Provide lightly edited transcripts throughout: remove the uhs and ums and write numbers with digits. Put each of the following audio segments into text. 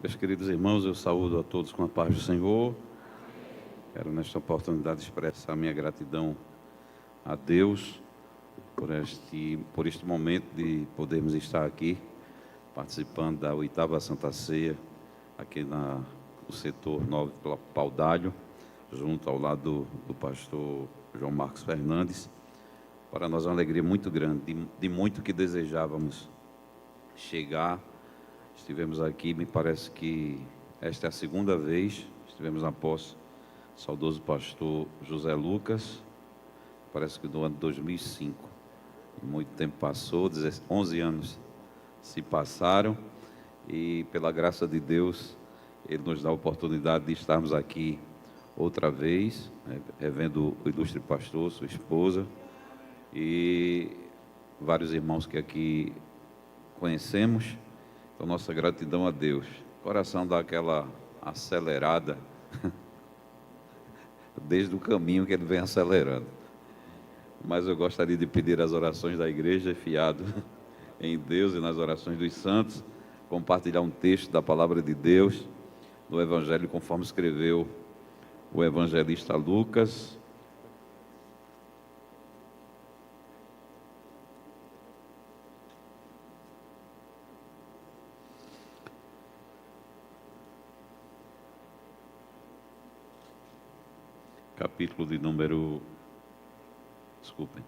Meus queridos irmãos, eu saúdo a todos com a paz do Senhor. Quero nesta oportunidade expressar minha gratidão a Deus por este momento de podermos estar aqui participando da 8ª Santa Ceia aqui no setor 9 Paudalho, junto ao lado do pastor João Marcos Fernandes. Para nós é uma alegria muito grande, de muito que desejávamos chegar. Estivemos aqui, me parece que esta é a segunda vez, estivemos na posse do saudoso pastor José Lucas, parece que no ano de 2005. Muito tempo passou, 11 anos se passaram, e pela graça de Deus, Ele nos dá a oportunidade de estarmos aqui outra vez, revendo o ilustre pastor, sua esposa, e vários irmãos que aqui conhecemos. Então, nossa gratidão a Deus. O coração dá aquela acelerada, desde o caminho que ele vem acelerando. Mas eu gostaria de pedir as orações da igreja, fiado em Deus e nas orações dos santos, compartilhar um texto da palavra de Deus, no Evangelho conforme escreveu o evangelista Lucas. Capítulo de número... Desculpem.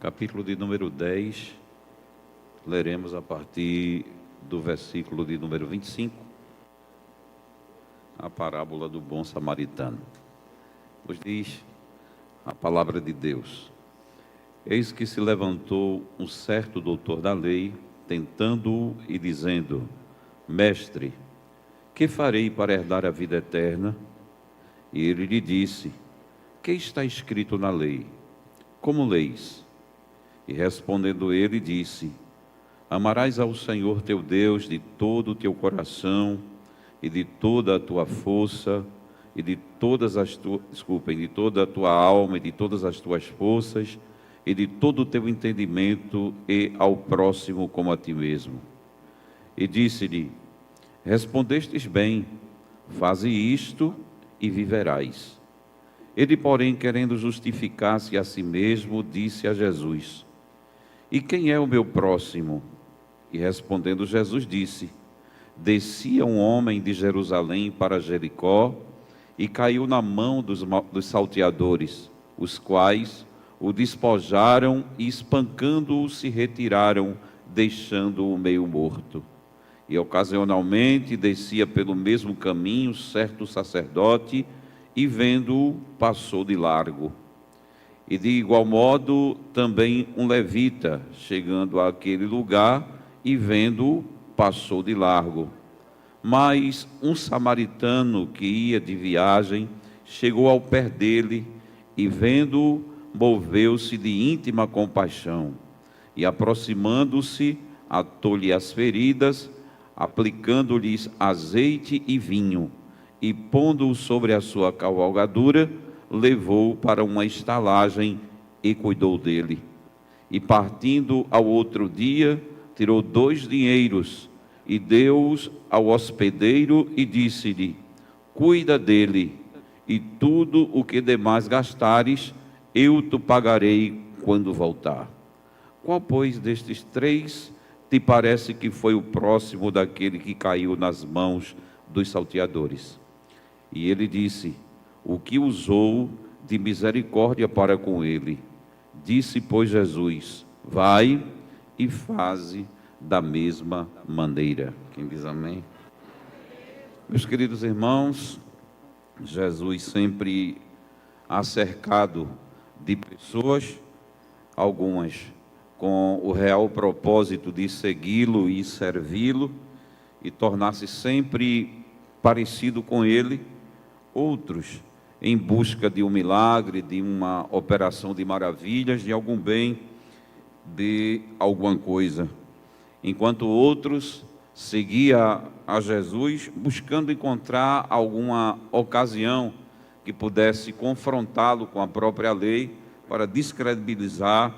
Capítulo de número 10, leremos a partir do versículo de número 25, a parábola do bom samaritano. Nos diz a palavra de Deus: eis que se levantou um certo doutor da lei, tentando-o e dizendo: Mestre, que farei para herdar a vida eterna? E ele lhe disse: que está escrito na lei? Como leis? E respondendo ele, disse: amarás ao Senhor teu Deus de todo o teu coração, e de toda a tua força, e de toda a tua alma, e de todas as tuas forças, e de todo o teu entendimento, e ao próximo como a ti mesmo. E disse-lhe: respondestes bem, faze isto e viverás. Ele, porém, querendo justificar-se a si mesmo, disse a Jesus: e quem é o meu próximo? E respondendo Jesus disse: descia um homem de Jerusalém para Jericó, e caiu na mão dos salteadores, os quais o despojaram e, espancando-o, se retiraram, deixando-o meio morto. E ocasionalmente descia pelo mesmo caminho certo sacerdote, e vendo-o, passou de largo. E de igual modo também um levita, chegando àquele lugar, e vendo-o, passou de largo. Mas um samaritano que ia de viagem, chegou ao pé dele, e vendo-o, moveu-se de íntima compaixão, e aproximando-se, atou-lhe as feridas, aplicando-lhes azeite e vinho, e pondo-o sobre a sua cavalgadura, levou-o para uma estalagem e cuidou dele. E partindo ao outro dia, tirou 2 dinheiros e deu-os ao hospedeiro e disse-lhe: cuida dele, e tudo o que demais gastares, eu te pagarei quando voltar. Qual, pois, destes 3 te parece que foi o próximo daquele que caiu nas mãos dos salteadores? E ele disse: o que usou de misericórdia para com ele. Disse, pois, Jesus: vai e faze da mesma maneira. Quem diz amém? Meus queridos irmãos, Jesus sempre há cercado de pessoas, algumas com o real propósito de segui-lo e servi-lo e tornar-se sempre parecido com ele, outros em busca de um milagre, de uma operação de maravilhas, de algum bem, de alguma coisa, enquanto outros seguiam a Jesus buscando encontrar alguma ocasião que pudesse confrontá-lo com a própria lei, para descredibilizar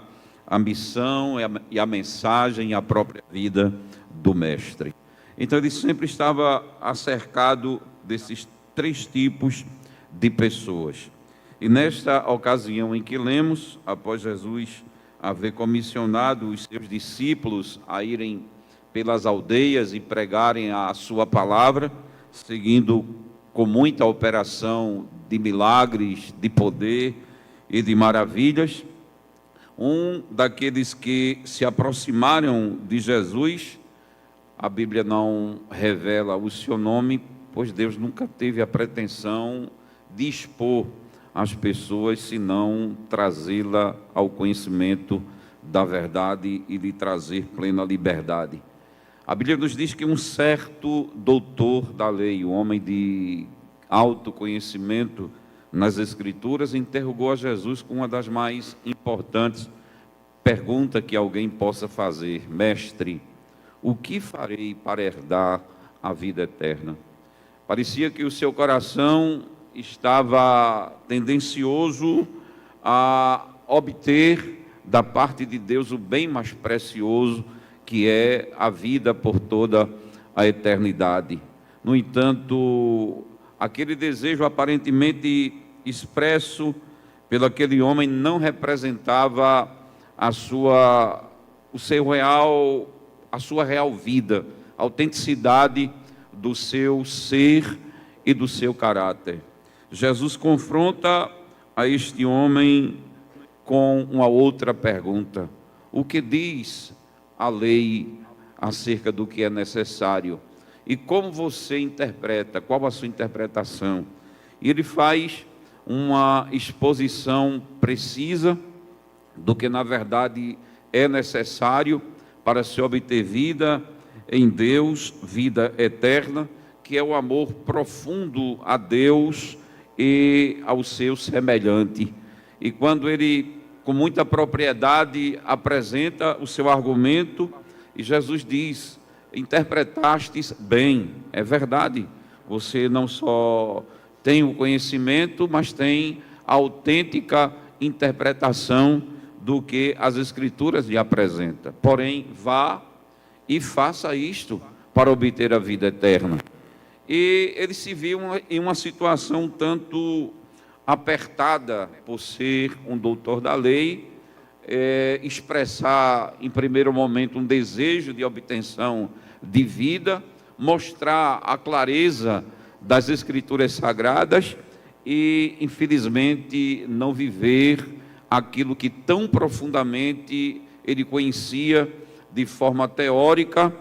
a missão e a mensagem e a própria vida do Mestre. Então ele sempre estava acercado desses três tipos de pessoas. E nesta ocasião em que lemos, após Jesus haver comissionado os seus discípulos a irem pelas aldeias e pregarem a sua palavra, seguindo com muita operação de milagres, de poder e de maravilhas, um daqueles que se aproximaram de Jesus, a Bíblia não revela o seu nome, pois Deus nunca teve a pretensão de expor as pessoas, senão trazê-la ao conhecimento da verdade e de trazer plena liberdade. A Bíblia nos diz que um certo doutor da lei, um homem de alto conhecimento nas Escrituras, interrogou a Jesus com uma das mais importantes perguntas que alguém possa fazer: Mestre, o que farei para herdar a vida eterna? Parecia que o seu coração estava tendencioso a obter da parte de Deus o bem mais precioso, que é a vida por toda a eternidade. No entanto, aquele desejo aparentemente expresso pelo aquele homem não representava a sua real vida, a autenticidade do seu ser e do seu caráter. Jesus confronta a este homem com uma outra pergunta: o que diz a lei acerca do que é necessário? E como você interpreta? Qual a sua interpretação? E ele faz uma exposição precisa do que na verdade é necessário para se obter vida em Deus, vida eterna, que é o amor profundo a Deus e ao seu semelhante. E quando ele, com muita propriedade, apresenta o seu argumento, e Jesus diz: interpretastes bem, é verdade, você não só tem o conhecimento, mas tem a autêntica interpretação do que as Escrituras lhe apresentam. Porém, vá e faça isto para obter a vida eterna. E ele se viu em uma situação tanto apertada por ser um doutor da lei, expressar em primeiro momento um desejo de obtenção de vida, mostrar a clareza das Escrituras Sagradas e, infelizmente, não viver aquilo que tão profundamente ele conhecia de forma teórica,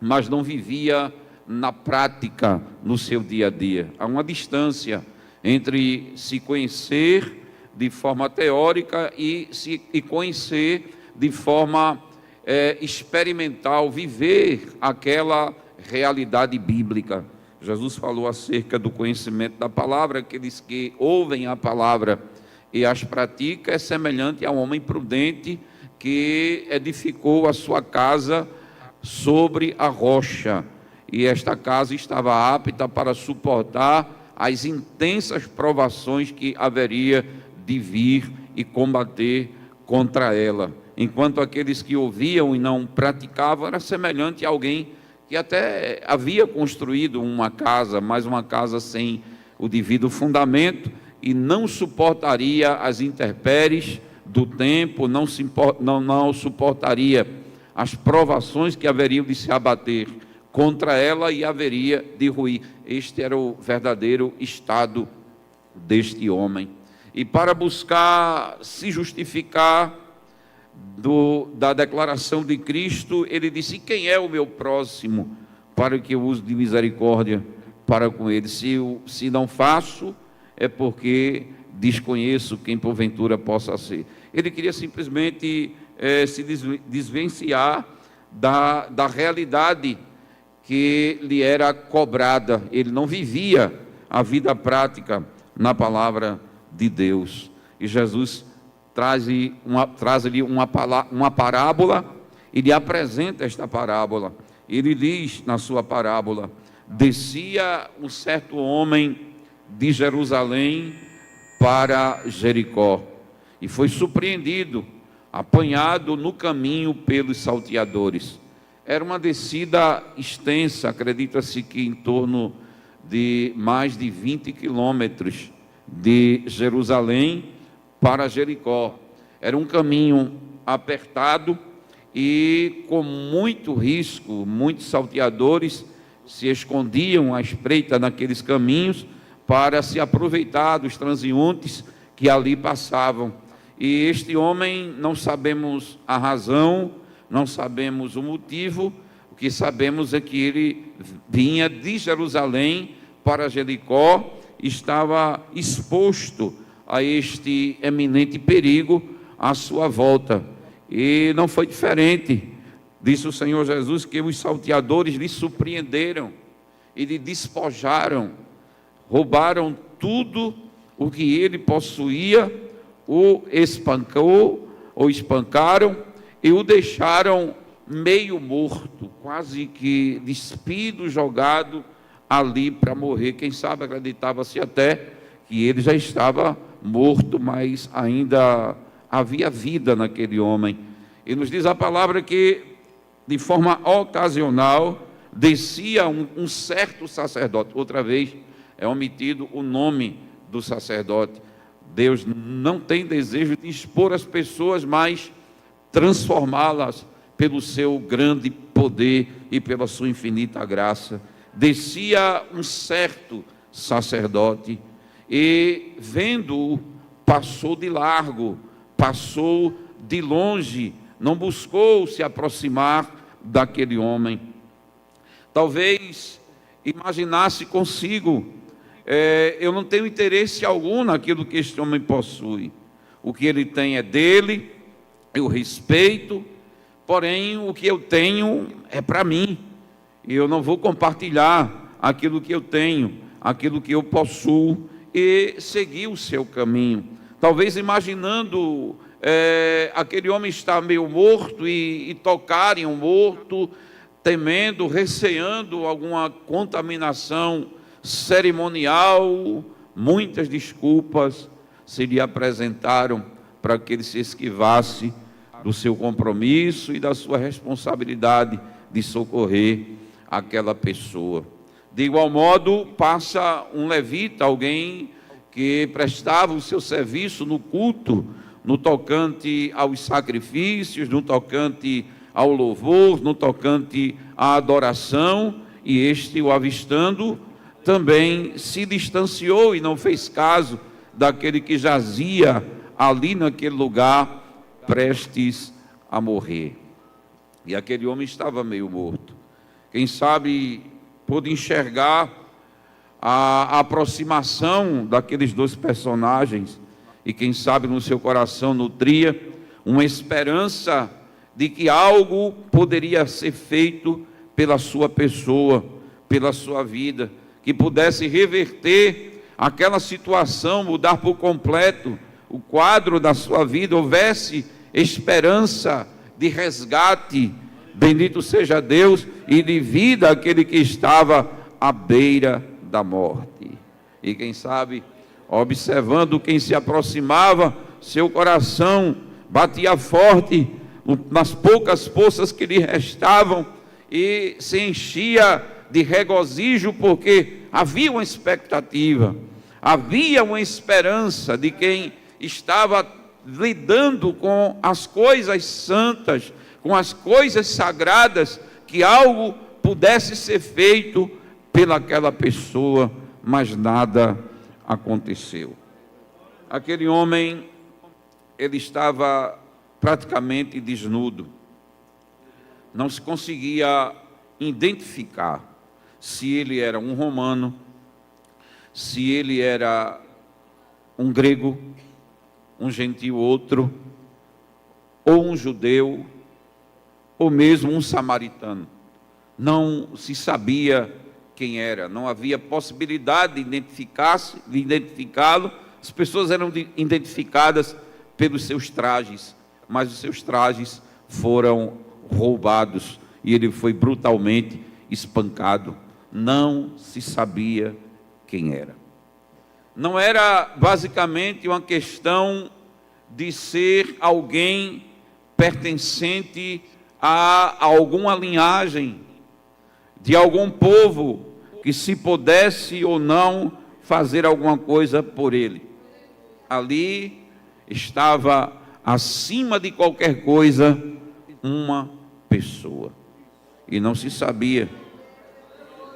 mas não vivia na prática, no seu dia a dia. Há uma distância entre se conhecer de forma teórica e conhecer de forma experimental, viver aquela realidade bíblica. Jesus falou acerca do conhecimento da palavra: aqueles que ouvem a palavra e as pratica é semelhante a um homem prudente que edificou a sua casa sobre a rocha, e esta casa estava apta para suportar as intensas provações que haveria de vir e combater contra ela. Enquanto aqueles que ouviam e não praticavam era semelhante a alguém que até havia construído uma casa, mas uma casa sem o devido fundamento, e não suportaria as intempéries do tempo, não suportaria as provações que haveriam de se abater contra ela e haveria de ruir. Este era o verdadeiro estado deste homem. E para buscar se justificar da declaração de Cristo, ele disse: quem é o meu próximo para que eu use de misericórdia para com ele? Se não faço, é porque desconheço quem porventura possa ser. Ele queria simplesmente se desvencilhar da realidade que lhe era cobrada. Ele não vivia a vida prática na palavra de Deus. E Jesus traz-lhe uma parábola, e lhe apresenta esta parábola. Ele diz na sua parábola: descia um certo homem de Jerusalém para Jericó e foi surpreendido, apanhado no caminho pelos salteadores. Era uma descida extensa, acredita-se que em torno de mais de 20 quilômetros de Jerusalém para Jericó. Era um caminho apertado e com muito risco. Muitos salteadores se escondiam à espreita naqueles caminhos para se aproveitar dos transeuntes que ali passavam. E este homem, não sabemos a razão, não sabemos o motivo, o que sabemos é que ele vinha de Jerusalém para Jericó, estava exposto a este eminente perigo à sua volta. E não foi diferente, disse o Senhor Jesus, que os salteadores lhe surpreenderam e lhe despojaram, roubaram tudo o que ele possuía, o espancaram e o deixaram meio morto, quase que despido, jogado ali para morrer. Quem sabe acreditava-se até que ele já estava morto, mas ainda havia vida naquele homem. E nos diz a palavra que, de forma ocasional, descia um certo sacerdote. Outra vez é omitido o nome do sacerdote. Deus não tem desejo de expor as pessoas, mas transformá-las pelo seu grande poder e pela sua infinita graça. Descia um certo sacerdote e, vendo-o, passou de largo, passou de longe, não buscou se aproximar daquele homem. Talvez imaginasse consigo, eu não tenho interesse algum naquilo que este homem possui. O que ele tem é dele, eu respeito, porém o que eu tenho é para mim. E eu não vou compartilhar aquilo que eu tenho, aquilo que eu possuo, e seguir o seu caminho. Talvez imaginando aquele homem estar meio morto e tocar em um morto, temendo, receando alguma contaminação cerimonial, muitas desculpas se lhe apresentaram para que ele se esquivasse do seu compromisso e da sua responsabilidade de socorrer aquela pessoa. De igual modo, passa um levita, alguém que prestava o seu serviço no culto, no tocante aos sacrifícios, no tocante ao louvor, no tocante à adoração, e este, o avistando, também se distanciou e não fez caso daquele que jazia ali naquele lugar, prestes a morrer. E aquele homem estava meio morto. Quem sabe pôde enxergar a aproximação daqueles dois personagens, e quem sabe no seu coração nutria uma esperança de que algo poderia ser feito pela sua pessoa, pela sua vida, que pudesse reverter aquela situação, mudar por completo o quadro da sua vida, houvesse esperança de resgate, bendito seja Deus, e de vida àquele que estava à beira da morte. E quem sabe, observando quem se aproximava, seu coração batia forte nas poucas forças que lhe restavam e se enchia de regozijo, porque havia uma expectativa, havia uma esperança de quem estava lidando com as coisas santas, com as coisas sagradas, que algo pudesse ser feito pelaquela pessoa, mas nada aconteceu. Aquele homem, ele estava praticamente desnudo, não se conseguia identificar se ele era um romano, se ele era um grego, um gentio outro, ou um judeu, ou mesmo um samaritano. Não se sabia quem era, não havia possibilidade de identificá-lo. As pessoas eram identificadas pelos seus trajes, mas os seus trajes foram roubados e ele foi brutalmente espancado. Não se sabia quem era. não era basicamente uma questão de ser alguém pertencente a alguma linhagem, de algum povo que se pudesse ou não fazer alguma coisa por ele. Ali estava, acima de qualquer coisa, uma pessoa. E não se sabia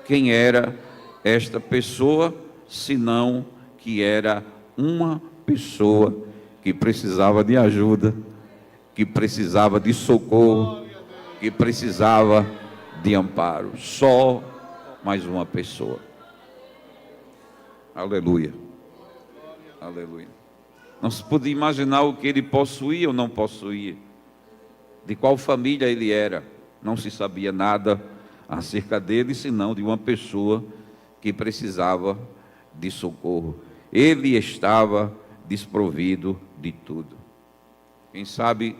quem era esta pessoa, senão que era uma pessoa que precisava de ajuda, que precisava de socorro, que precisava de amparo. Só mais uma pessoa. Aleluia. Aleluia. Não se podia imaginar o que ele possuía ou não possuía, de qual família ele era. Não se sabia nada acerca dele, senão de uma pessoa que precisava de socorro. Ele estava desprovido de tudo. Quem sabe,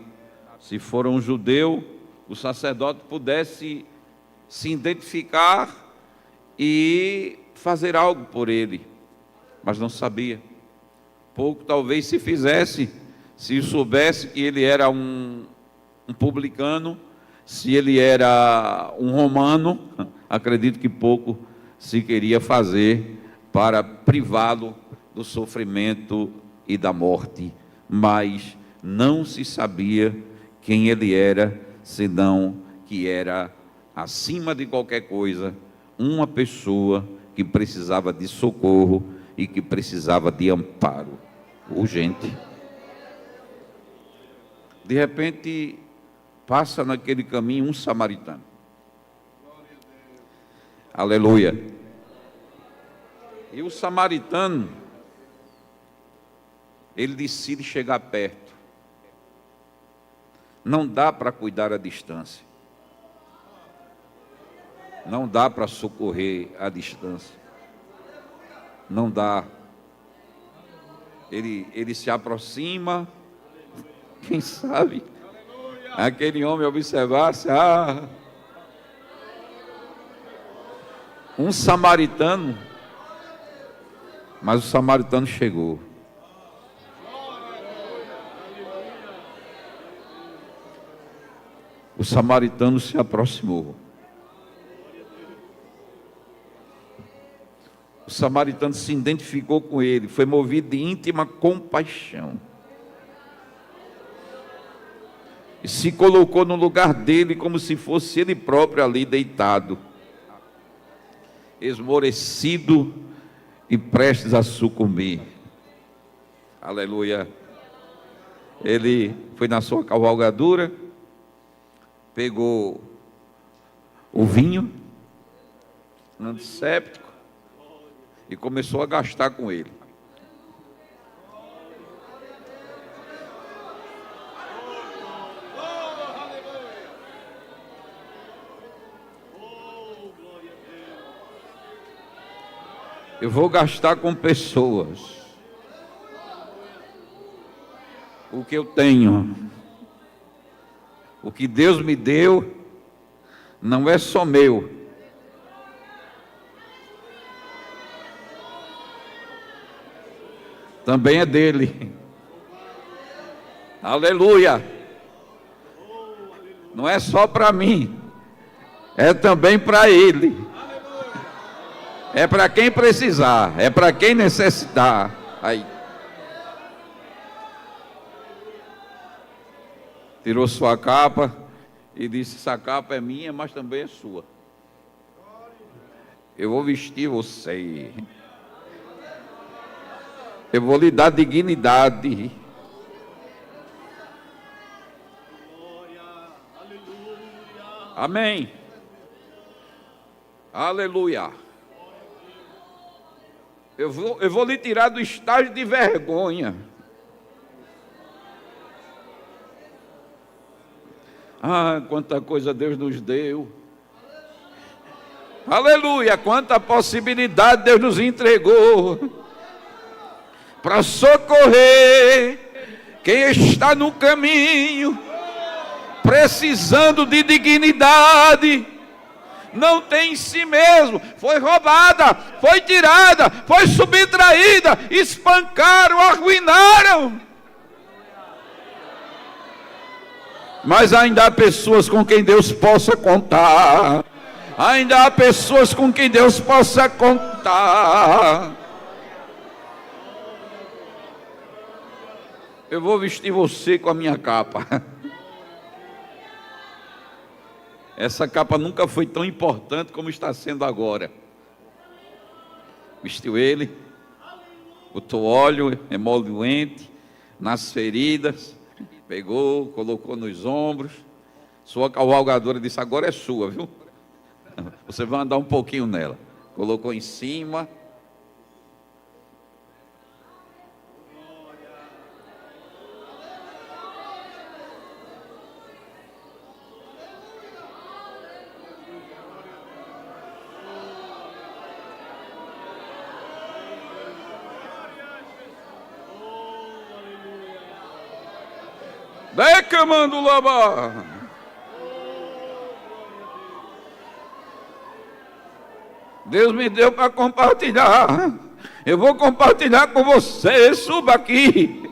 se for um judeu, o sacerdote pudesse se identificar e fazer algo por ele, mas não sabia. Pouco talvez se fizesse, se soubesse que ele era um publicano, se ele era um romano, acredito que pouco se queria fazer para privá-lo do sofrimento e da morte, mas não se sabia quem ele era, senão que era, acima de qualquer coisa, uma pessoa que precisava de socorro e que precisava de amparo urgente. De repente, passa naquele caminho um samaritano. Aleluia. E o samaritano, ele decide chegar perto. Não dá para cuidar à distância. Não dá para socorrer à distância. Não dá. Ele se aproxima. Quem sabe aquele homem observasse, um samaritano. Mas o samaritano chegou. O samaritano se aproximou. O samaritano se identificou com ele, foi movido de íntima compaixão. E se colocou no lugar dele como se fosse ele próprio ali deitado, esmorecido e prestes a sucumbir. Aleluia. Ele foi na sua cavalgadura, pegou o vinho, antisséptico, e começou a gastar com ele. Eu vou gastar com pessoas o que eu tenho. O que Deus me deu não é só meu. Também é dele. Aleluia. Não é só para mim, é também para ele. É para quem precisar, é para quem necessitar. Aí. Tirou sua capa e disse: essa capa é minha, mas também é sua. Eu vou vestir você. Eu vou lhe dar dignidade. Amém. Aleluia. Eu vou lhe tirar do estágio de vergonha. Ah, quanta coisa Deus nos deu. Aleluia, quanta possibilidade Deus nos entregou para socorrer quem está no caminho, precisando de dignidade, não tem em si mesmo, foi roubada, foi tirada, foi subtraída, espancaram, arruinaram. Mas ainda há pessoas com quem Deus possa contar. Ainda há pessoas com quem Deus possa contar. Eu vou vestir você com a minha capa. Essa capa nunca foi tão importante como está sendo agora. Vestiu ele, botou óleo emoliente nas feridas, pegou, colocou nos ombros. Sua cavalgadora disse: agora é sua, viu? Você vai andar um pouquinho nela. Colocou em cima. Decamando lava. Deus me deu para compartilhar. Eu vou compartilhar com você. Suba aqui.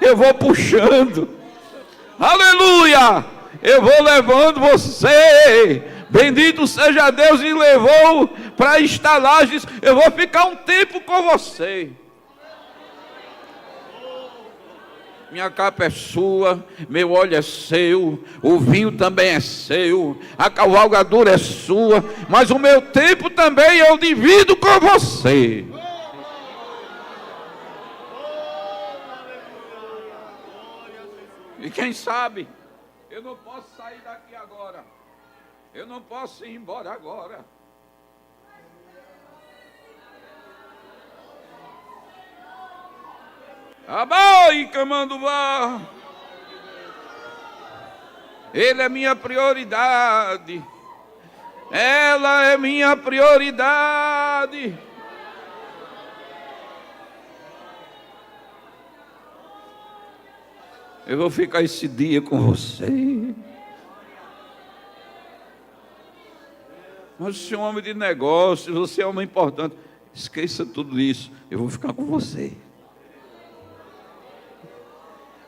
Eu vou puxando. Aleluia. Eu vou levando você. Bendito seja Deus, e levou para estalagens. Eu vou ficar um tempo com você. Minha capa é sua, meu óleo é seu, o vinho também é seu, a cavalgadura é sua, mas o meu tempo também eu divido com você. E quem sabe, eu não posso sair daqui agora, eu não posso ir embora agora. Abai, Camanduvá. Ele é minha prioridade. Ela é minha prioridade. Eu vou ficar esse dia com você. Mas você é um homem de negócios, você é um homem importante. Esqueça tudo isso. Eu vou ficar com você.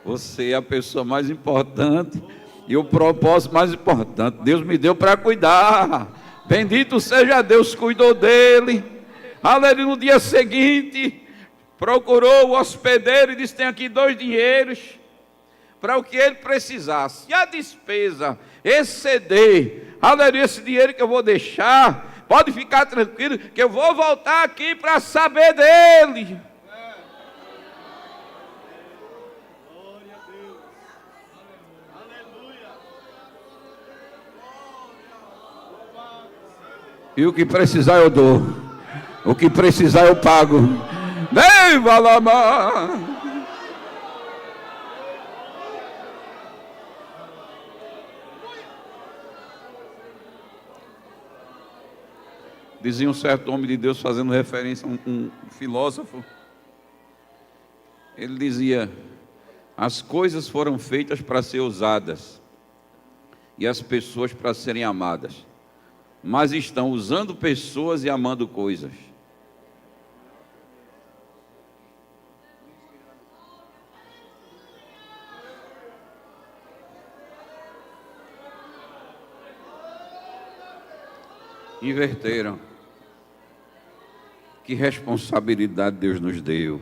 Você é a pessoa mais importante e o propósito mais importante. Deus me deu para cuidar. Bendito seja Deus, cuidou dele. Aleluia. No dia seguinte, procurou o hospedeiro e disse: tem aqui 2 dinheiros para o que ele precisasse. E a despesa exceder, aleluia, esse dinheiro que eu vou deixar, pode ficar tranquilo que eu vou voltar aqui para saber dele. E o que precisar eu dou. O que precisar eu pago. Vem, Valamar. Dizia um certo homem de Deus, fazendo referência a um filósofo. Ele dizia: as coisas foram feitas para ser usadas e as pessoas para serem amadas, mas estão usando pessoas e amando coisas. Inverteram. Que responsabilidade Deus nos deu.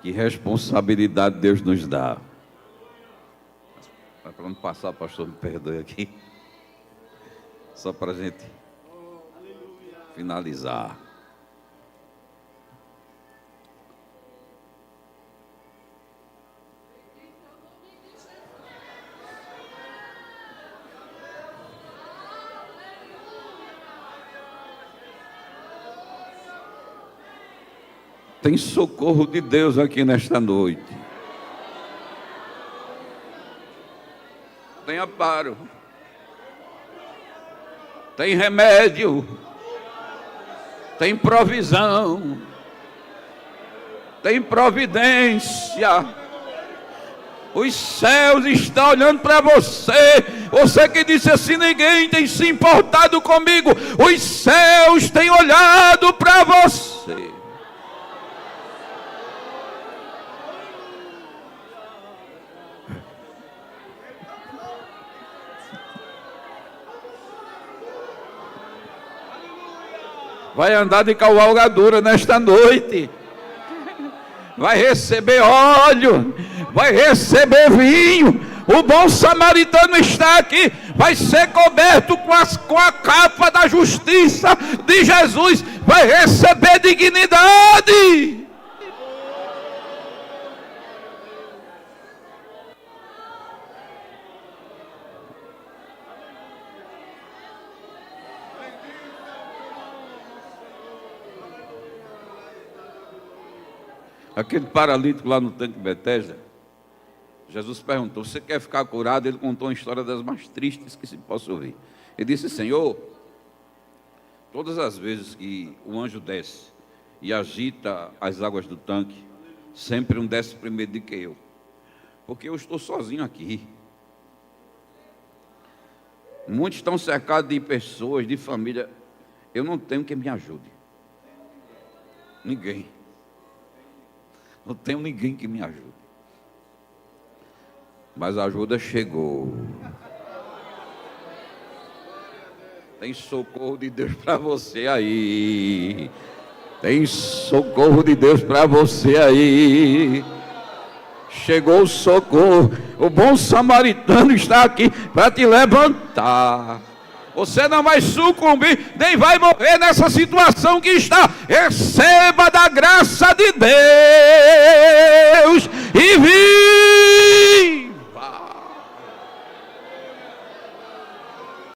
Que responsabilidade Deus nos dá. Para não passar, pastor, me perdoe aqui. Só para a gente finalizar. Tem socorro de Deus aqui nesta noite. Tem amparo. Tem remédio. Tem provisão. Tem providência. Os céus estão olhando para você. Você que disse assim: ninguém tem se importado comigo. Os céus têm olhado para você. Vai andar de cavalgadura nesta noite. Vai receber óleo, vai receber vinho. O bom samaritano está aqui. Vai ser coberto com a capa da justiça de Jesus. Vai receber dignidade. Aquele paralítico lá no tanque de Betesda, Jesus perguntou: você quer ficar curado? Ele contou uma história das mais tristes que se possa ouvir. Ele disse: Senhor, todas as vezes que o anjo desce e agita as águas do tanque, sempre um desce primeiro do que eu, porque eu estou sozinho aqui. Muitos estão cercados de pessoas, de família. Eu não tenho quem me ajude. Ninguém. Não tenho ninguém que me ajude. Mas a ajuda chegou. Tem socorro de Deus para você aí. Tem socorro de Deus para você aí. Chegou o socorro. O bom samaritano está aqui para te levantar. Você não vai sucumbir, nem vai morrer nessa situação que está. Receba da graça de Deus e viva.